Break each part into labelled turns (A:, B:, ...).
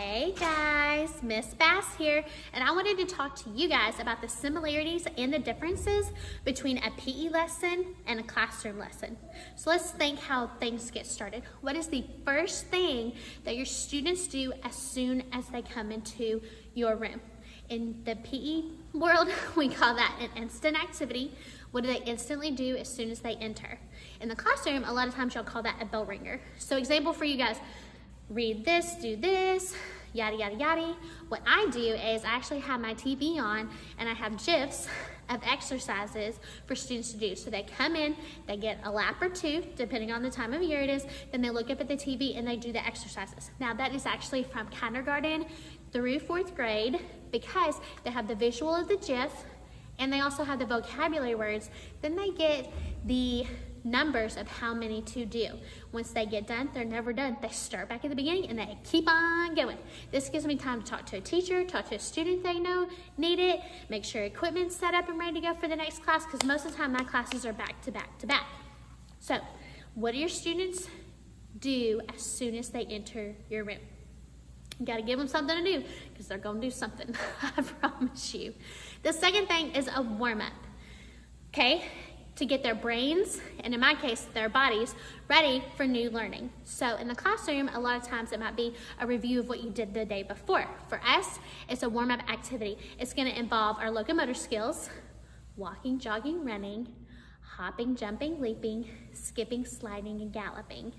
A: Hey guys, Miss Bass here, and I wanted to talk to you guys about the similarities and the differences between a PE lesson and a classroom lesson. So let's think how things get started. What is the first thing that your students do as soon as they come into your room? In the PE world, we call that an instant activity. What do they instantly do as soon as they enter? In the classroom, a lot of times you'll call that a bell ringer. So example for you guys, read this, do this, yada, yada, yada. What I do is I actually have my TV on and I have GIFs of exercises for students to do. So they come in, they get a lap or two, depending on the time of year it is, then they look up at the TV and they do the exercises. Now that is actually from kindergarten through 4th grade because they have the visual of the GIF and they also have the vocabulary words. Then they get the numbers of how many to do. Once they get done, they're never done. They start back at the beginning and they keep on going. This gives me time to talk to a teacher, talk to a student they know need it, make sure equipment's set up and ready to go for the next class, because most of the time my classes are back to back to back. So what do your students do as soon as they enter your room? You gotta give them something to do because they're gonna do something, I promise you. The second thing is a warm-up, okay? To get their brains, and in my case, their bodies, ready for new learning. So in the classroom, a lot of times it might be a review of what you did the day before. For us, it's a warm-up activity. It's gonna involve our locomotor skills, walking, jogging, running, hopping, jumping, leaping, skipping, sliding, and galloping,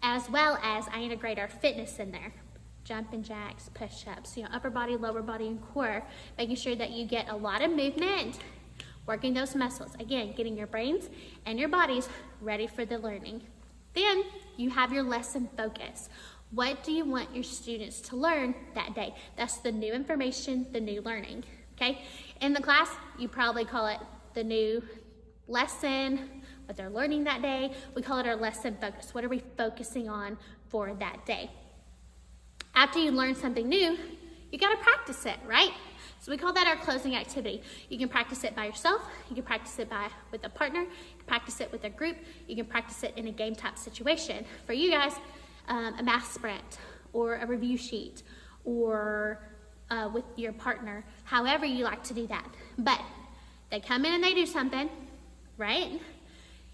A: as well as I integrate our fitness in there. Jumping jacks, push-ups, upper body, lower body, and core, making sure that you get a lot of movement, working those muscles. Again, getting your brains and your bodies ready for the learning. Then you have your lesson focus. What do you want your students to learn that day? That's the new information, the new learning, okay? In the class, you probably call it the new lesson, what they're learning that day. We call it our lesson focus. What are we focusing on for that day? After you learn something new, you gotta practice it, right? So we call that our closing activity. You can practice it by yourself, you can practice it with a partner, you can practice it with a group, you can practice it in a game type situation. For you guys, a math sprint or a review sheet or with your partner, however you like to do that. But they come in and they do something, right?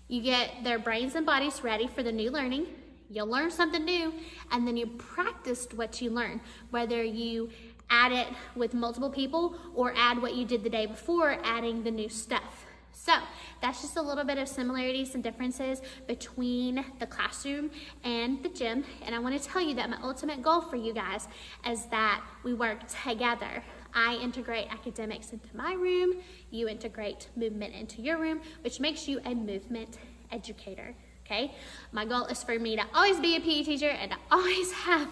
A: You get their brains and bodies ready for the new learning. You'll learn something new, and then you practiced what you learned, whether you add it with multiple people or add what you did the day before, adding the new stuff. So that's just a little bit of similarities and differences between the classroom and the gym. And I want to tell you that my ultimate goal for you guys is that we work together. I integrate academics into my room, you integrate movement into your room, which makes you a movement educator. Okay, my goal is for me to always be a PE teacher and to always have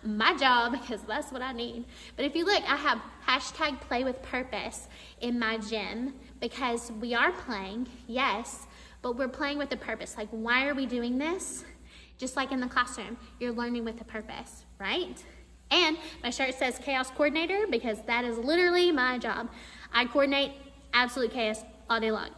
A: my job because that's what I need. But if you look, I have hashtag play with purpose in my gym because we are playing, yes, but we're playing with a purpose. Like, why are we doing this? Just like in the classroom, you're learning with a purpose, right? And my shirt says chaos coordinator because that is literally my job. I coordinate absolute chaos all day long.